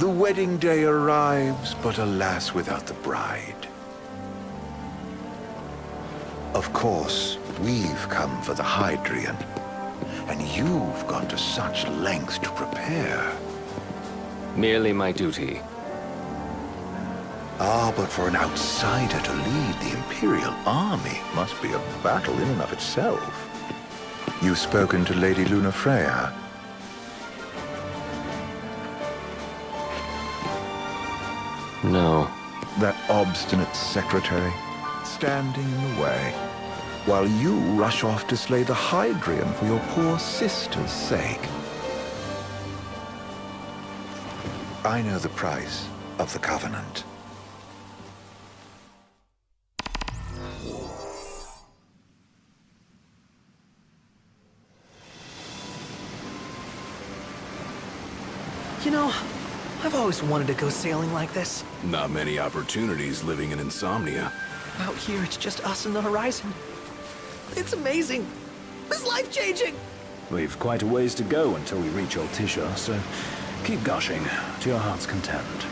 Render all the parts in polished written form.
The wedding day arrives, but alas, without the bride. Of course, we've come for the Hydrian, and you've gone to such lengths to prepare. Merely my duty. Ah, but for an outsider to lead the Imperial army must be a battle in and of itself. You've spoken to Lady Lunafreya? No. That obstinate secretary, standing in the way, while you rush off to slay the Hydrian for your poor sister's sake. I know the price of the Covenant. You know, I've always wanted to go sailing like this. Not many opportunities living in Insomnia. Out here, it's just us and the horizon. It's amazing. It's life-changing. We've quite a ways to go until we reach Altisha, so keep gushing to your heart's content.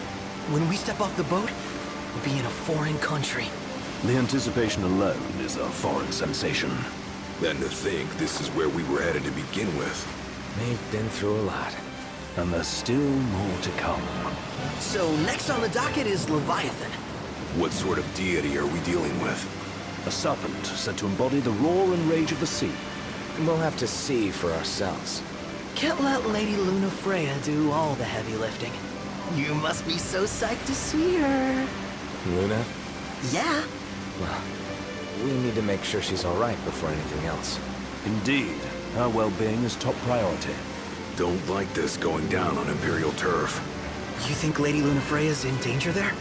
When we step off the boat, we'll be in a foreign country. The anticipation alone is a foreign sensation. Then to think this is where we were headed to begin with. They've been through a lot. And there's still more to come. So next on the docket is Leviathan. What sort of deity are we dealing with? A serpent said to embody the roar and rage of the sea. We'll have to see for ourselves. Can't let Lady Lunafreya do all the heavy lifting. You must be so psyched to see her. Luna? Yeah. Well, we need to make sure she's all right before anything else. Indeed, her well-being is top priority. Don't like this going down on Imperial turf. You think Lady Lunafreya's in danger there?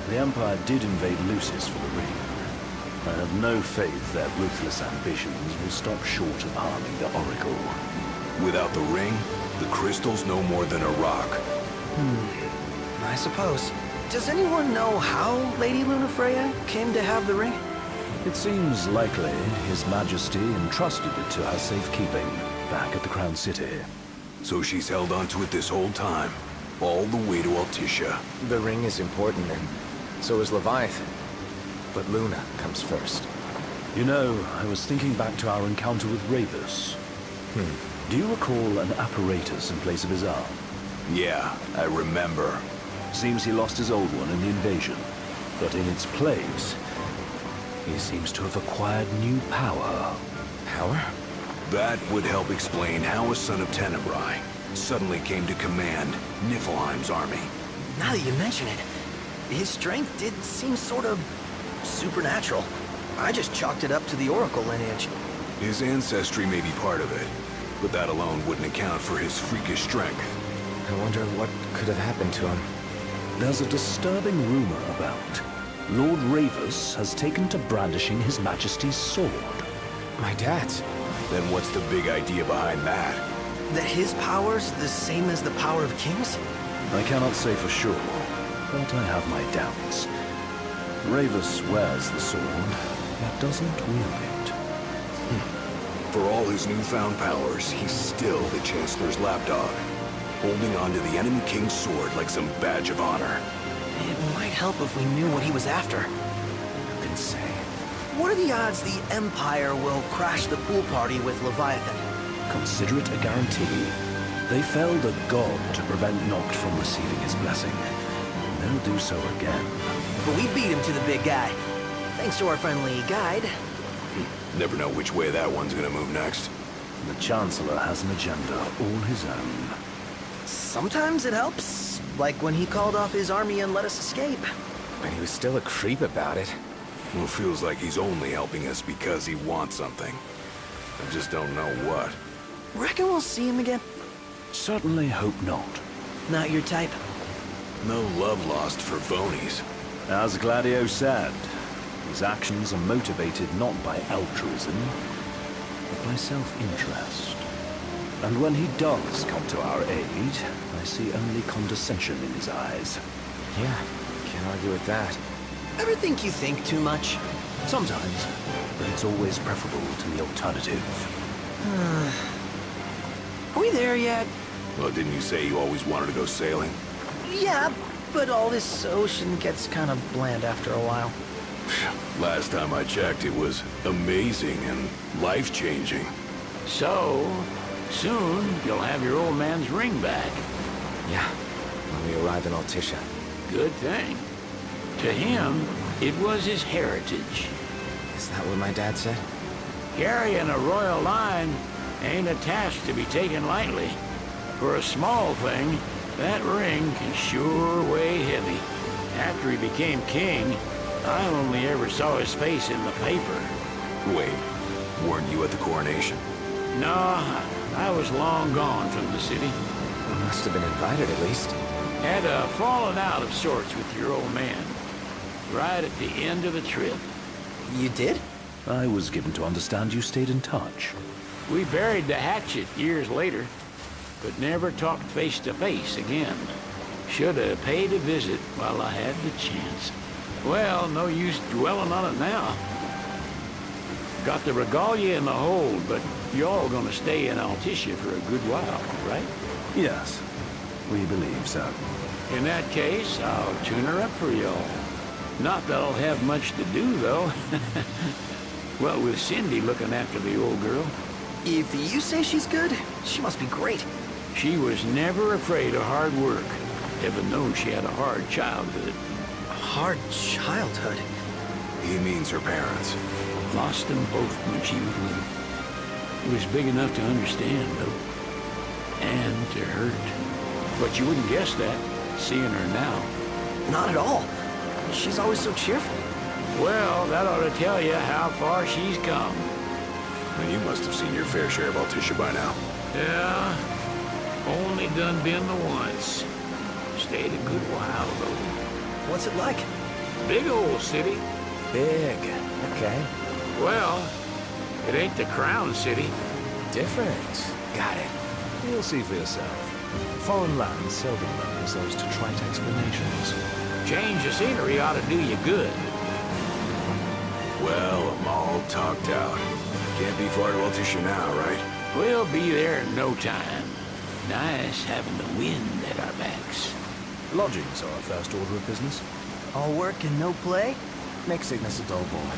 The Empire did invade Lucis for the ring. I have no faith their ruthless ambitions will stop short of harming the Oracle. Without the ring, the crystal's no more than a rock. I suppose. Does anyone know how Lady Lunafreya came to have the ring? It seems likely His Majesty entrusted it to her safekeeping back at the Crown City. So she's held onto it this whole time, all the way to Altisha. The ring is important, and so is Leviathan. But Luna comes first. You know, I was thinking back to our encounter with Ravus. Do you recall an apparatus in place of his arm? Yeah, I remember. Seems he lost his old one in the invasion. But in its place, he seems to have acquired new power. Power? That would help explain how a son of Tenebrae suddenly came to command Niflheim's army. Now that you mention it, his strength did seem sort of supernatural. I just chalked it up to the Oracle lineage. His ancestry may be part of it, but that alone wouldn't account for his freakish strength. I wonder what could have happened to him. There's a disturbing rumor about Lord Ravus has taken to brandishing His Majesty's sword. My dad's. Then what's the big idea behind that? That his power's the same as the power of kings? I cannot say for sure, but I have my doubts. Ravus wears the sword, yet doesn't wield it. For all his newfound powers, he's still the Chancellor's lapdog, holding onto the enemy king's sword like some badge of honor. It might help if we knew what he was after. Who can say? What are the odds the Empire will crash the pool party with Leviathan? Consider it a guarantee. They felled a god to prevent Noct from receiving his blessing. They'll do so again. But we beat him to the big guy. Thanks to our friendly guide. Never know which way that one's gonna move next. The Chancellor has an agenda all his own. Sometimes it helps. Like when he called off his army and let us escape. But he was still a creep about it. Well, it feels like he's only helping us because he wants something. I just don't know what. Reckon we'll see him again? Certainly hope not. Not your type? No love lost for Vonies. As Gladio said, his actions are motivated not by altruism, but by self-interest. And when he does come to our aid, I see only condescension in his eyes. Yeah, can't argue with that. Ever think you think too much? Sometimes, but it's always preferable to the alternative. Are we there yet? Well, didn't you say you always wanted to go sailing? Yeah, but all this ocean gets kind of bland after a while. Last time I checked, it was amazing and life-changing. So, soon you'll have your old man's ring back. Yeah, when we arrive in Altissia. Good thing. To him, it was his heritage. Is that what my dad said? Carrying a royal line ain't a task to be taken lightly. For a small thing, that ring can sure weigh heavy. After he became king, I only ever saw his face in the paper. Wait, weren't you at the coronation? No, I was long gone from the city. You must have been invited at least. Had a falling out of sorts with your old man. Right at the end of the trip. You did? I was given to understand you stayed in touch. We buried the hatchet years later, but never talked face to face again. Should have paid a visit while I had the chance. Well, no use dwelling on it now. Got the regalia in the hold, but y'all gonna stay in Altissia for a good while, right? Yes, we believe so. In that case, I'll tune her up for y'all. Not that I'll have much to do, though. Well, with Cindy looking after the old girl. If you say she's good, she must be great. She was never afraid of hard work. Heaven knows she had a hard childhood. Hard childhood. He means her parents. Lost them both when she was little. It was big enough to understand, though. And to hurt. But you wouldn't guess that, seeing her now. Not at all. She's always so cheerful. Well, that ought to tell you how far she's come. And you must have seen your fair share of Altissia by now. Yeah, only done been the once. Stayed a good while, though. What's it like? Big old city. Big. Okay. Well, it ain't the crown city. Different. Got it. You'll see for yourself. Foreign lands seldom lend themselves to trite explanations. Change of scenery ought to do you good. Well, I'm all talked out. Can't be far to Altissia now, right? We'll be there in no time. Nice having the wind at our backs. Lodgings are our first order of business. All work and no play? Make Cygnus a dull boy.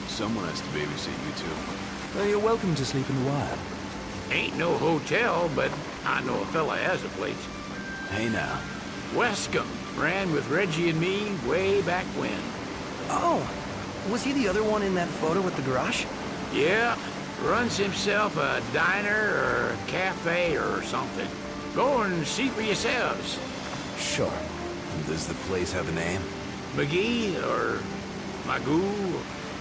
Someone has to babysit you two. Well, you're welcome to sleep in the wire. Ain't no hotel, but I know a fella has a place. Hey now. Wescombe ran with Reggie and me way back when. Oh, was he the other one in that photo with the garage? Yeah, runs himself a diner or a cafe or something. Go and see for yourselves. Sure. Does the place have a name? McGee or Magoo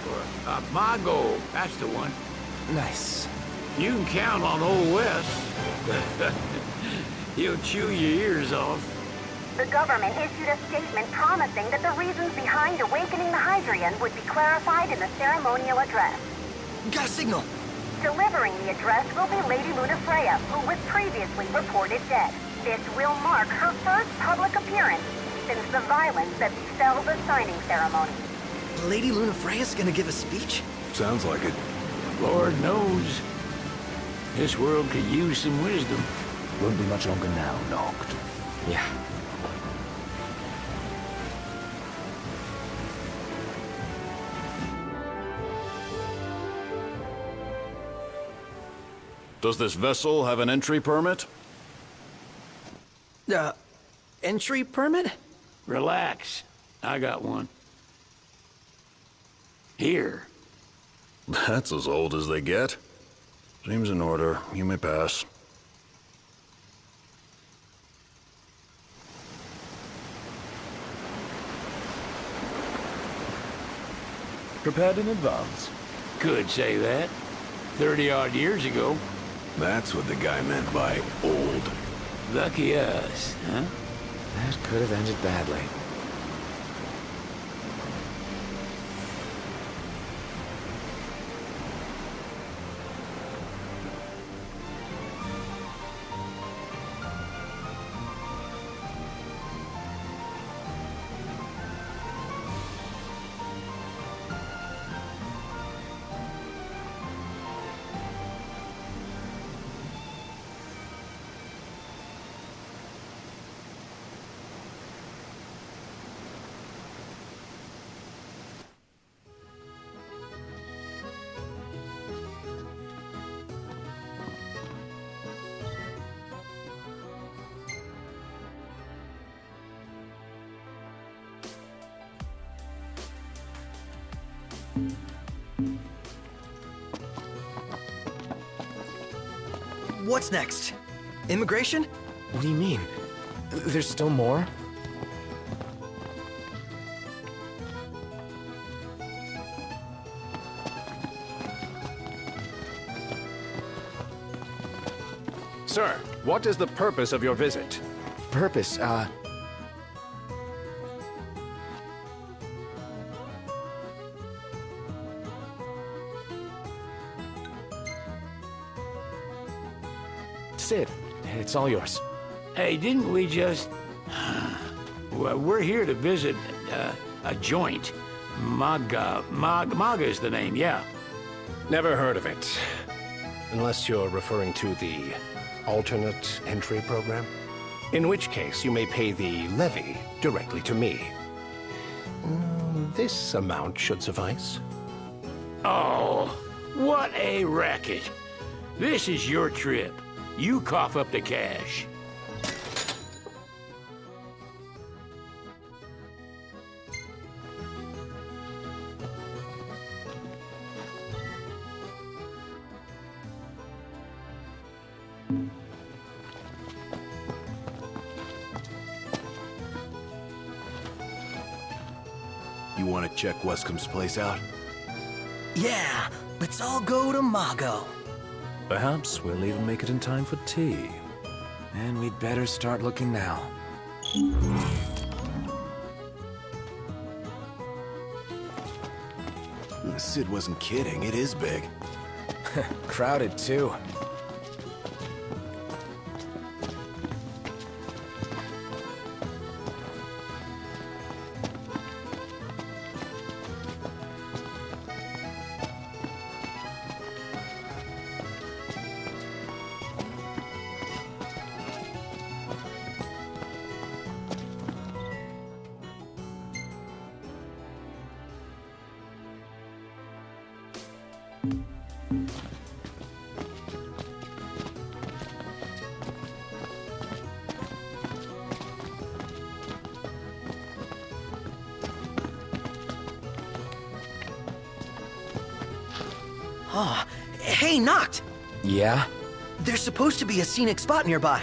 or Mago, that's the one. Nice. You can count on Old West. He'll chew your ears off. The government issued a statement promising that the reasons behind awakening the Hydrian would be clarified in the ceremonial address. Got a signal. Delivering the address will be Lady Lunafreya, who was previously reported dead. This will mark her first public appearance since the violence that befell the signing ceremony. Lady Lunafreya's gonna give a speech? Sounds like it. Lord knows. This world could use some wisdom. Won't be much longer now, Noct. Yeah. Does this vessel have an entry permit? Entry permit? Relax. I got one. Here. That's as old as they get. Seems in order. You may pass. Prepared in advance. Could say that. 30-odd years ago. That's what the guy meant by old. Lucky us, huh? That could have ended badly. What's next? Immigration? What do you mean? There's still more? Sir, what is the purpose of your visit? Purpose, Sid, it's all yours. Hey, didn't we just... Well, we're here to visit a joint. Maga is the name, yeah. Never heard of it. Unless you're referring to the alternate entry program. In which case, you may pay the levy directly to me. This amount should suffice. Oh, what a racket. This is your trip. You cough up the cash. You want to check Wescom's place out? Yeah, let's all go to Mago. Perhaps we'll even make it in time for tea. And we'd better start looking now. Sid wasn't kidding, it is big. Crowded, too. Oh, hey, Noct! Yeah? There's supposed to be a scenic spot nearby.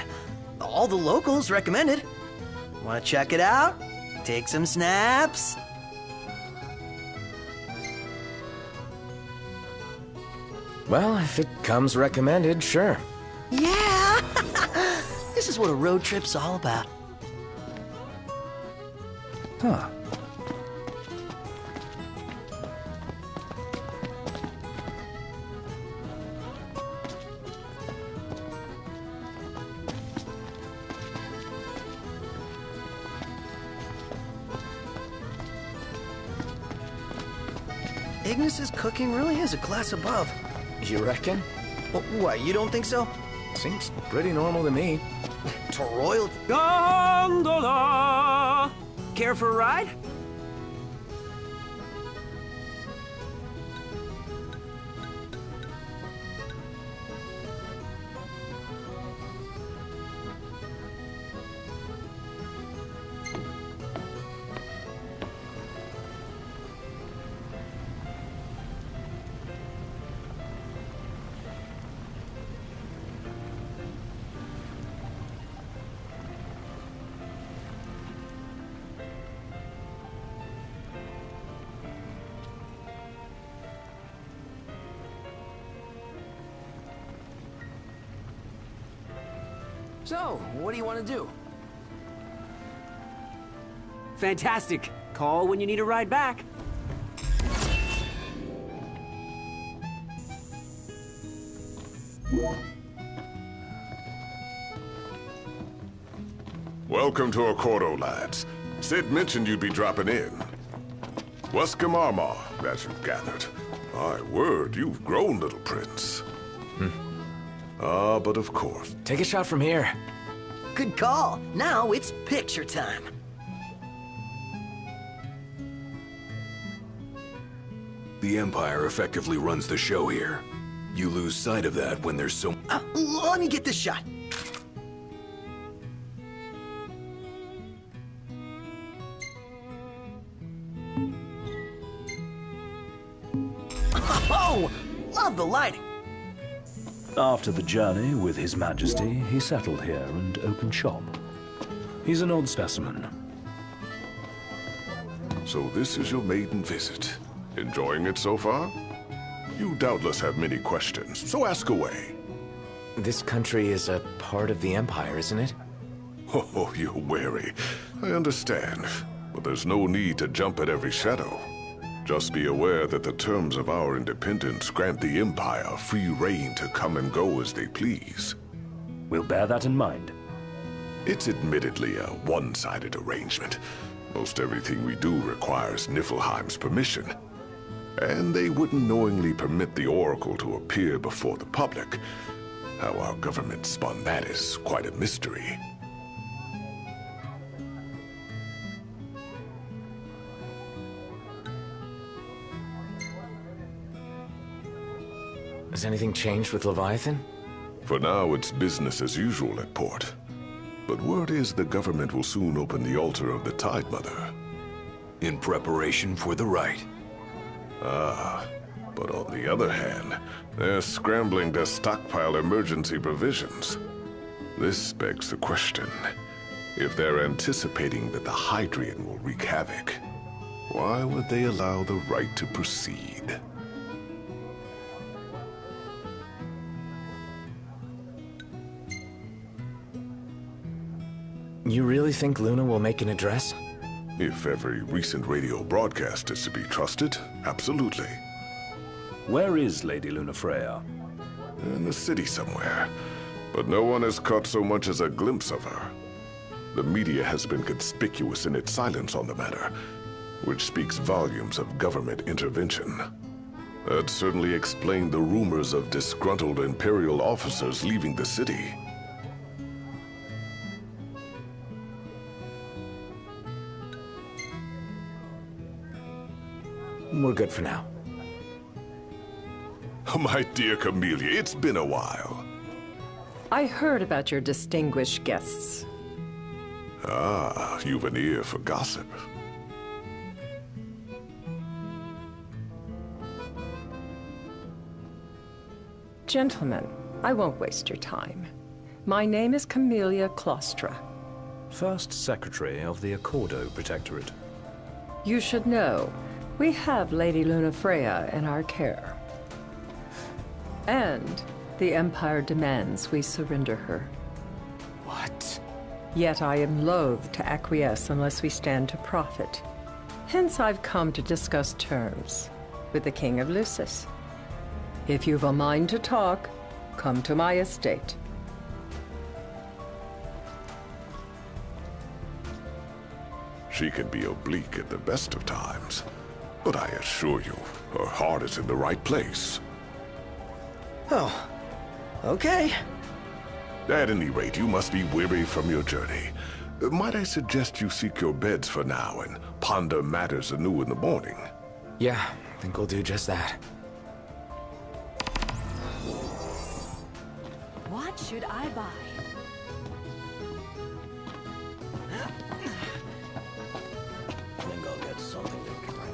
All the locals recommend it. Want to check it out? Take some snaps? Well, if it comes recommended, sure. Yeah! This is what a road trip's all about. Huh. Ignis's cooking really is a class above. You reckon? What, you don't think so? Seems pretty normal to me. To royalty? Gondola! Care for a ride? So, what do you want to do? Fantastic. Call when you need a ride back. Welcome to Accordo, lads. Sid mentioned you'd be dropping in. Wescom Armor, as you've gathered. My word, you've grown, little prince. But of course. Take a shot from here. Good call. Now it's picture time. The Empire effectively runs the show here. You lose sight of that when there's so... Let me get this shot. Oh, love the lighting. After the journey with His Majesty, he settled here and opened shop. He's an odd specimen. So this is your maiden visit. Enjoying it so far? You doubtless have many questions, so ask away. This country is a part of the Empire, isn't it? Oh, you're wary. I understand. But there's no need to jump at every shadow. Just be aware that the terms of our independence grant the Empire free reign to come and go as they please. We'll bear that in mind. It's admittedly a one-sided arrangement. Most everything we do requires Niflheim's permission. And they wouldn't knowingly permit the Oracle to appear before the public. How our government spun that is quite a mystery. Has anything changed with Leviathan? For now, it's business as usual at port. But word is the government will soon open the altar of the Tide Mother. In preparation for the rite. But on the other hand, they're scrambling to stockpile emergency provisions. This begs the question, if they're anticipating that the Hydrian will wreak havoc, why would they allow the rite to proceed? You really think Luna will make an address? If every recent radio broadcast is to be trusted, absolutely. Where is Lady Lunafreya? In the city somewhere, but no one has caught so much as a glimpse of her. The media has been conspicuous in its silence on the matter, which speaks volumes of government intervention. That certainly explained the rumors of disgruntled Imperial officers leaving the city. We're good for now. My dear Camellia, it's been a while. I heard about your distinguished guests. Ah, you've an ear for gossip. Gentlemen, I won't waste your time. My name is Camellia Claustra. First Secretary of the Accordo Protectorate. You should know, we have Lady Lunafreya in our care. And the Empire demands we surrender her. What? Yet I am loath to acquiesce unless we stand to profit. Hence I've come to discuss terms with the King of Lucis. If you've a mind to talk, come to my estate. She can be oblique at the best of times, but I assure you, her heart is in the right place. Oh, okay. At any rate, you must be weary from your journey. Might I suggest you seek your beds for now and ponder matters anew in the morning? Yeah, I think we'll do just that. What should I buy? I think I'll get something to drink.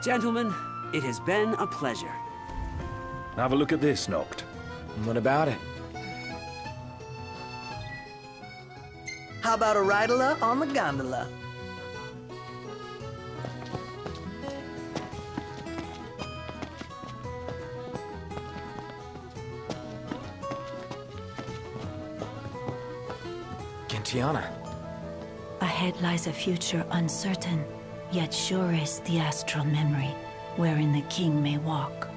Gentlemen, it has been a pleasure. Have a look at this, Noct. What about it? How about a ride-a-la on the gondola? Gentiana. Ahead lies a future uncertain, yet sure is the astral memory, wherein the king may walk.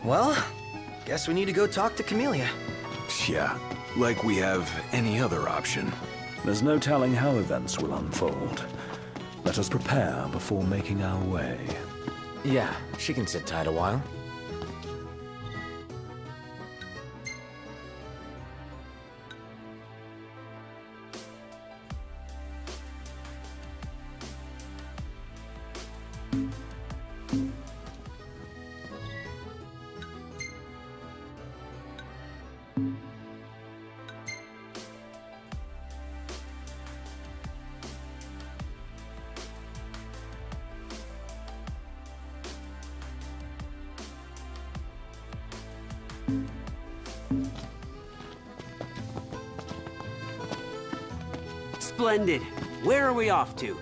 Well, guess we need to go talk to Camellia. Yeah, like we have any other option. There's no telling how events will unfold. Let us prepare before making our way. Yeah, she can sit tight a while. Splendid. Where are we off to?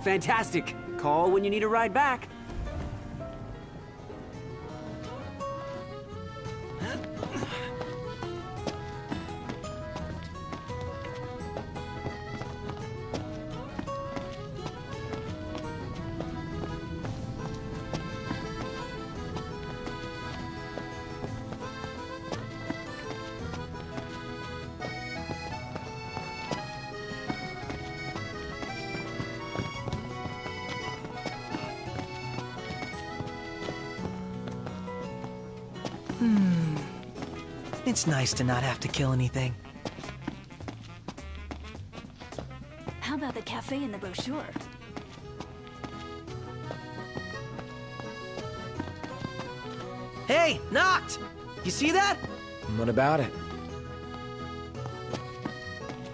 Fantastic. Call when you need a ride back. It's nice to not have to kill anything. How about the cafe in the brochure? Hey, Noct! You see that? What about it?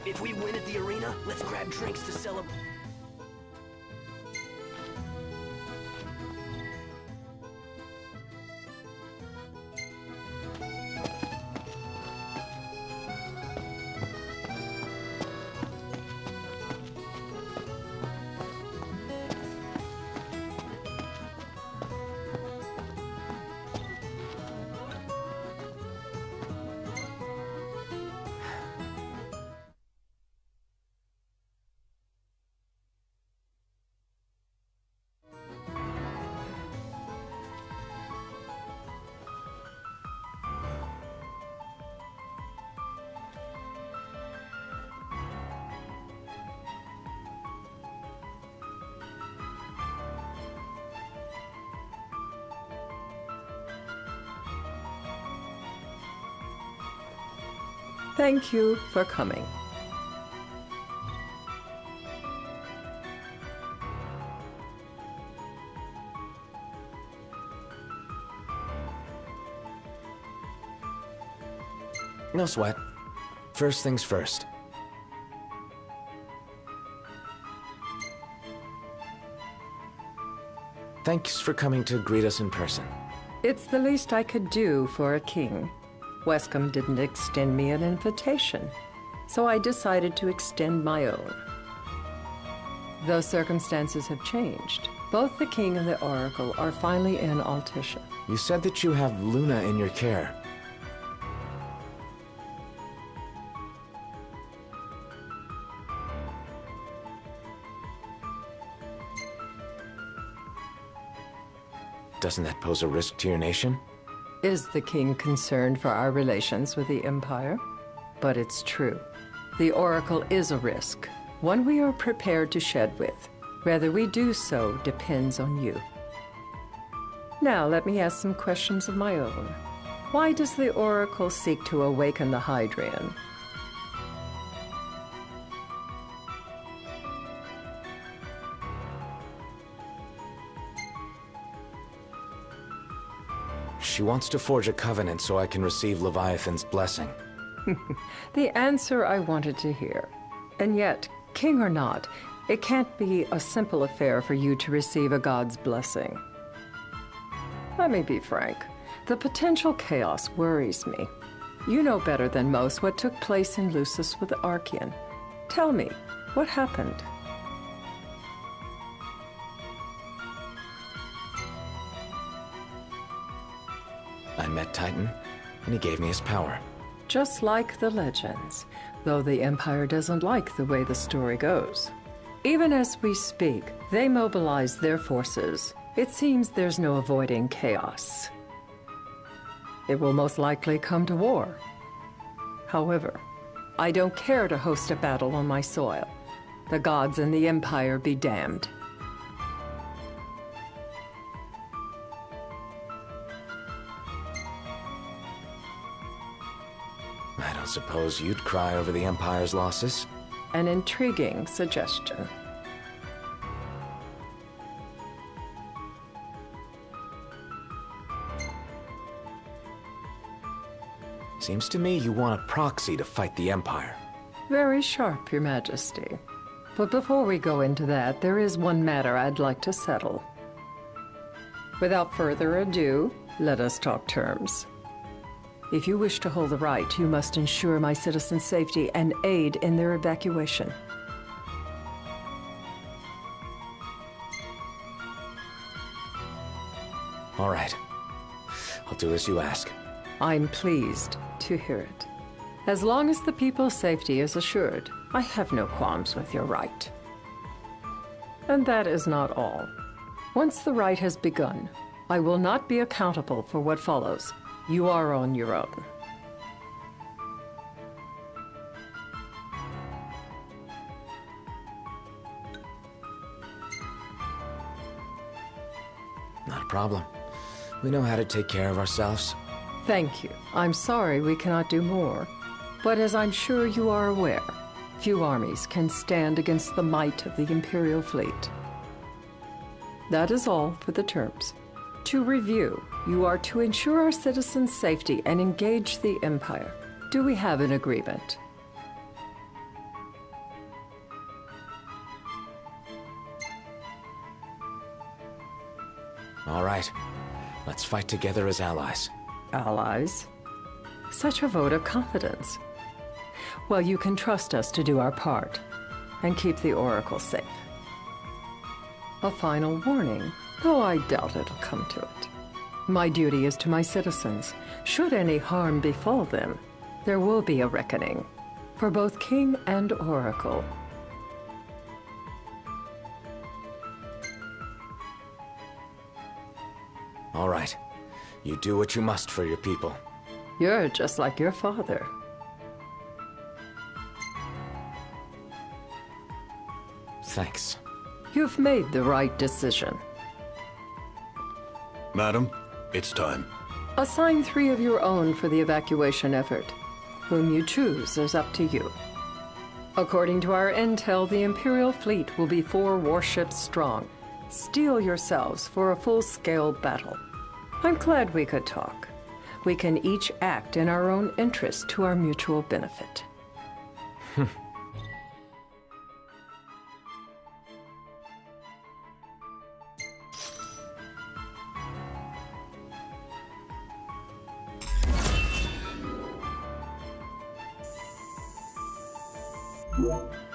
If we win at the arena, let's grab drinks to celebrate. Thank you for coming. No sweat. First things first. Thanks for coming to greet us in person. It's the least I could do for a king. Wescom didn't extend me an invitation, so I decided to extend my own. Though circumstances have changed, both the king and the oracle are finally in Altisha. You said that you have Luna in your care. Doesn't that pose a risk to your nation? Is the king concerned for our relations with the Empire? But it's true. The Oracle is a risk, one we are prepared to shed with. Whether we do so depends on you. Now let me ask some questions of my own. Why does the Oracle seek to awaken the Hydrian? She wants to forge a covenant so I can receive Leviathan's blessing. The answer I wanted to hear. And yet, king or not, it can't be a simple affair for you to receive a god's blessing. Let me be frank. The potential chaos worries me. You know better than most what took place in Lucis with the Archean. Tell me, what happened? I met Titan, and he gave me his power. Just like the legends, though the Empire doesn't like the way the story goes. Even as we speak, they mobilize their forces. It seems there's no avoiding chaos. It will most likely come to war. However, I don't care to host a battle on my soil. The gods and the Empire be damned. I don't suppose you'd cry over the Empire's losses? An intriguing suggestion. Seems to me you want a proxy to fight the Empire. Very sharp, Your Majesty. But before we go into that, there is one matter I'd like to settle. Without further ado, let us talk terms. If you wish to hold the right, you must ensure my citizens' safety and aid in their evacuation. All right. I'll do as you ask. I'm pleased to hear it. As long as the people's safety is assured, I have no qualms with your right. And that is not all. Once the rite has begun, I will not be accountable for what follows. You are on your own. Not a problem. We know how to take care of ourselves. Thank you. I'm sorry we cannot do more. But as I'm sure you are aware, few armies can stand against the might of the Imperial fleet. That is all for the terms. To review, you are to ensure our citizens' safety and engage the Empire. Do we have an agreement? All right. Let's fight together as allies. Allies? Such a vote of confidence. Well, you can trust us to do our part and keep the Oracle safe. A final warning, though I doubt it'll come to it. My duty is to my citizens. Should any harm befall them, there will be a reckoning for both King and Oracle. All right. You do what you must for your people. You're just like your father. Thanks. You've made the right decision. Madam, it's time. Assign 3 of your own for the evacuation effort. Whom you choose is up to you. According to our intel, the Imperial fleet will be 4 warships strong. Steel yourselves for a full-scale battle. I'm glad we could talk. We can each act in our own interest to our mutual benefit. Yeah.